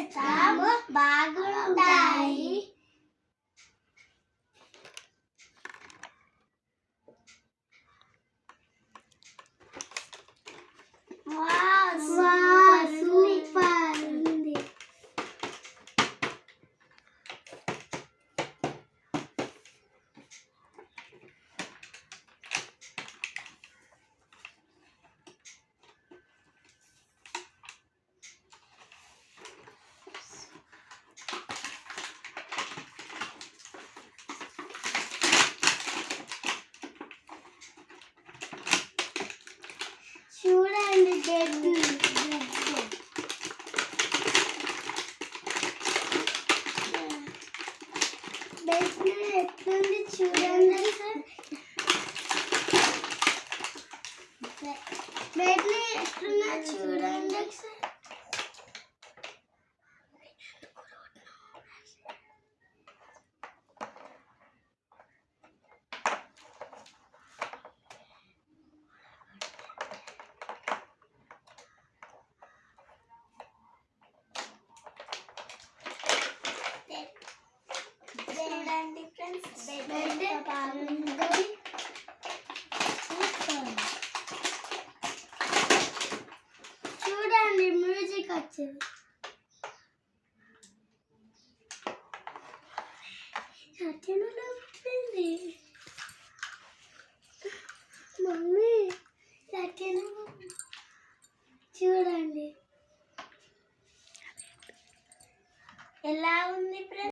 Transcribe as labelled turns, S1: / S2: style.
S1: చేస్తాము బాగుంటాయి. సూపర్ ఉంది. చూడండి బెడ్ ఎట్లుంది చూడండి. బెడ్ ఎట్లున్నా చూడండి. చూడండి ఫ్రెండ్స్ బెడ్ బాగుంది. చూడండి మ్యూజిక్ వచ్చింది. మమ్మీ చూడండి ఎలా ఉంది ఫ్రెండ్స్.